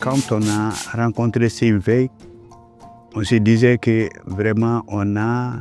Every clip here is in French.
Quand on a rencontré Sylvain, on se disait que vraiment on a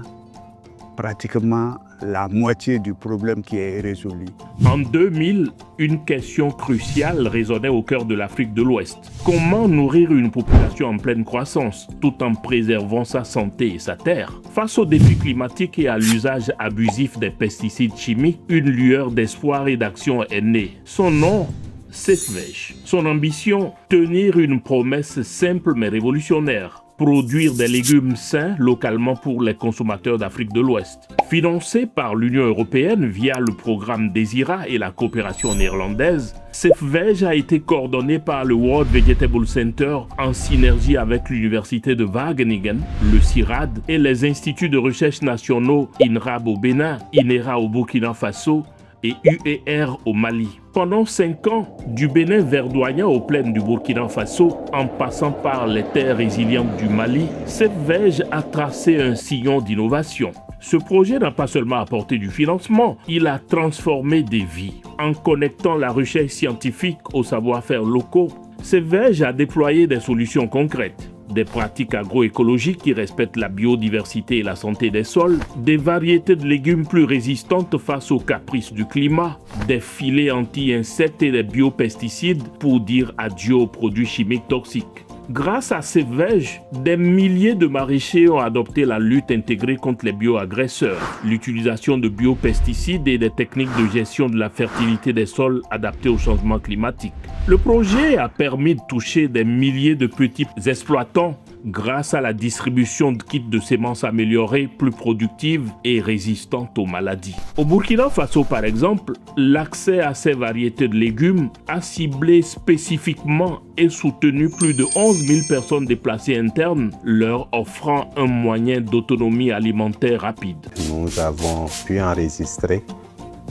pratiquement la moitié du problème qui est résolu. En 2000, une question cruciale résonnait au cœur de l'Afrique de l'Ouest. Comment nourrir une population en pleine croissance tout en préservant sa santé et sa terre? Face aux défis climatiques et à l'usage abusif des pesticides chimiques, une lueur d'espoir et d'action est née. Son nom, Sefvej. Son ambition, tenir une promesse simple mais révolutionnaire. Produire des légumes sains localement pour les consommateurs d'Afrique de l'Ouest. Financé par l'Union européenne via le programme DESIRA et la coopération néerlandaise, Sefvej a été coordonné par le World Vegetable Center en synergie avec l'Université de Wageningen, le CIRAD et les instituts de recherche nationaux INRAB au Bénin, INERA au Burkina Faso et UER au Mali. Pendant 5 ans, du Bénin verdoyant aux plaines du Burkina Faso, en passant par les terres résilientes du Mali, Sefvej a tracé un sillon d'innovation. Ce projet n'a pas seulement apporté du financement, il a transformé des vies. En connectant la recherche scientifique aux savoir-faire locaux, Sefvej a déployé des solutions concrètes. Des pratiques agroécologiques qui respectent la biodiversité et la santé des sols, des variétés de légumes plus résistantes face aux caprices du climat, des filets anti-insectes et des biopesticides pour dire adieu aux produits chimiques toxiques. Grâce à Sefvej, des milliers de maraîchers ont adopté la lutte intégrée contre les bioagresseurs, l'utilisation de biopesticides et des techniques de gestion de la fertilité des sols adaptées au changement climatique. Le projet a permis de toucher des milliers de petits exploitants grâce à la distribution de kits de semences améliorées, plus productives et résistantes aux maladies. Au Burkina Faso, par exemple, l'accès à ces variétés de légumes a ciblé spécifiquement et soutenu plus de 11 000 personnes déplacées internes, leur offrant un moyen d'autonomie alimentaire rapide. Nous avons pu enregistrer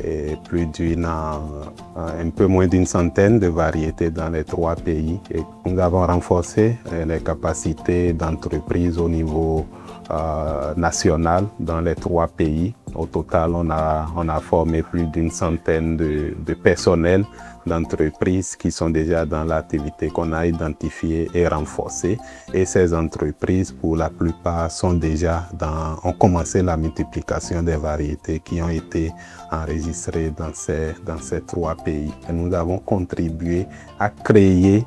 un peu moins d'une centaine de variétés dans les 3 pays. Et nous avons renforcé les capacités d'entreprise au niveau national dans les 3 pays. Au total, on a formé plus d'une centaine de personnels d'entreprises qui sont déjà dans l'activité qu'on a identifiée et renforcée. Et ces entreprises, pour la plupart, ont commencé la multiplication des variétés qui ont été enregistrées dans ces 3 pays. Et nous avons contribué à créer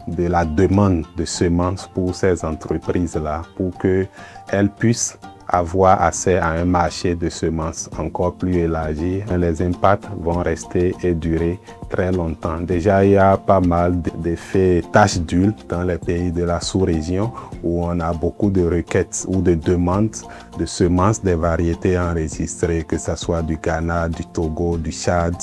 de la demande de semences pour ces entreprises-là, pour qu'elles puissent avoir accès à un marché de semences encore plus élargi. Les impacts vont rester et durer très longtemps. Déjà, il y a pas mal d'effets taches d'huile dans les pays de la sous-région où on a beaucoup de requêtes ou de demandes de semences des variétés enregistrées, que ce soit du Ghana, du Togo, du Tchad,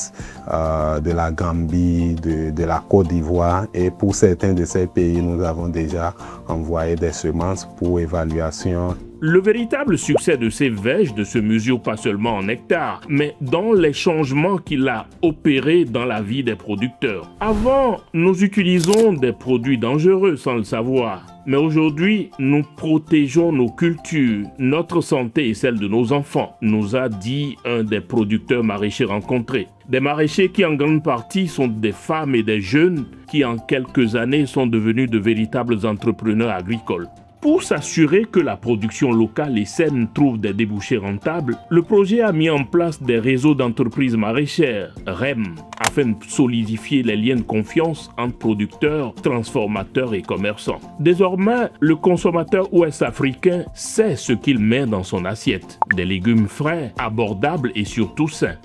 de la Gambie, de la Côte d'Ivoire. Et pour certains de ces pays, nous avons déjà envoyé des semences pour évaluation. Le véritable succès de Sefvej ne se mesure pas seulement en hectares, mais dans les changements qu'il a opérés dans la vie des producteurs. Avant, nous utilisons des produits dangereux sans le savoir. Mais aujourd'hui, nous protégeons nos cultures, notre santé et celle de nos enfants, nous a dit un des producteurs maraîchers rencontrés. Des maraîchers qui en grande partie sont des femmes et des jeunes qui en quelques années sont devenus de véritables entrepreneurs agricoles. Pour s'assurer que la production locale et saine trouve des débouchés rentables, le projet a mis en place des réseaux d'entreprises maraîchères, REM, afin de solidifier les liens de confiance entre producteurs, transformateurs et commerçants. Désormais, le consommateur ouest-africain sait ce qu'il met dans son assiette. Des légumes frais, abordables et surtout sains.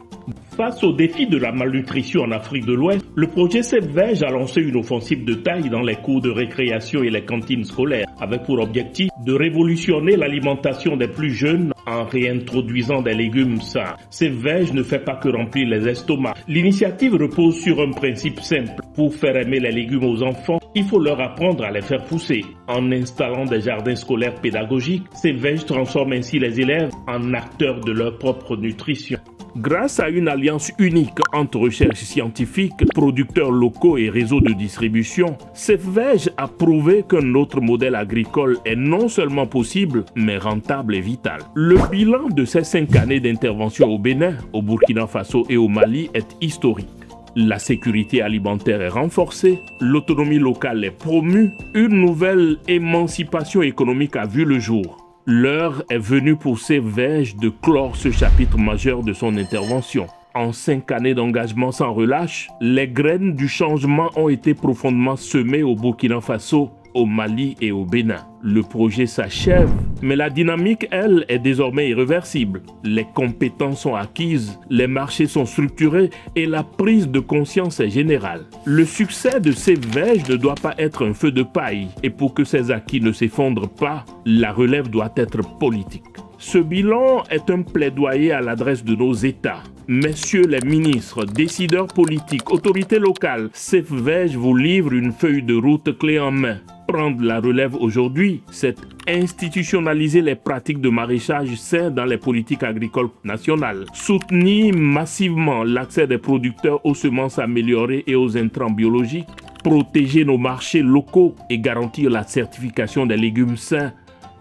Face au défi de la malnutrition en Afrique de l'Ouest, le projet Sefvej a lancé une offensive de taille dans les cours de récréation et les cantines scolaires, avec pour objectif de révolutionner l'alimentation des plus jeunes en réintroduisant des légumes sains. Sefvej ne fait pas que remplir les estomacs. L'initiative repose sur un principe simple. Pour faire aimer les légumes aux enfants, il faut leur apprendre à les faire pousser. En installant des jardins scolaires pédagogiques, Sefvej transforme ainsi les élèves en acteurs de leur propre nutrition. Grâce à une alliance unique entre recherche scientifique, producteurs locaux et réseaux de distribution, Sefvej a prouvé qu'un autre modèle agricole est non seulement possible, mais rentable et vital. Le bilan de ces 5 années d'intervention au Bénin, au Burkina Faso et au Mali est historique. La sécurité alimentaire est renforcée, l'autonomie locale est promue, une nouvelle émancipation économique a vu le jour. L'heure est venue pour CEVEJ de clore ce chapitre majeur de son intervention. En 5 années d'engagement sans relâche, les graines du changement ont été profondément semées au Burkina Faso, au Mali et au Bénin. Le projet s'achève, mais la dynamique, elle, est désormais irréversible. Les compétences sont acquises, les marchés sont structurés et la prise de conscience est générale. Le succès de CEVEJ ne doit pas être un feu de paille et pour que ces acquis ne s'effondrent pas, la relève doit être politique. Ce bilan est un plaidoyer à l'adresse de nos États. Messieurs les ministres, décideurs politiques, autorités locales, CEVEJ vous livre une feuille de route clé en main. Prendre la relève aujourd'hui, c'est institutionnaliser les pratiques de maraîchage sain dans les politiques agricoles nationales. Soutenir massivement l'accès des producteurs aux semences améliorées et aux intrants biologiques. Protéger nos marchés locaux et garantir la certification des légumes sains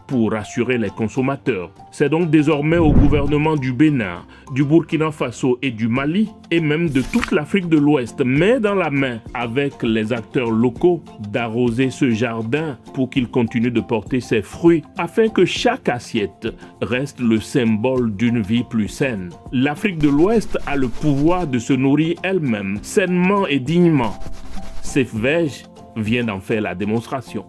pour rassurer les consommateurs. C'est donc désormais au gouvernement du Bénin, du Burkina Faso et du Mali, et même de toute l'Afrique de l'Ouest, main dans la main avec les acteurs locaux, d'arroser ce jardin pour qu'il continue de porter ses fruits, afin que chaque assiette reste le symbole d'une vie plus saine. L'Afrique de l'Ouest a le pouvoir de se nourrir elle-même, sainement et dignement. CEVEJ vient d'en faire la démonstration.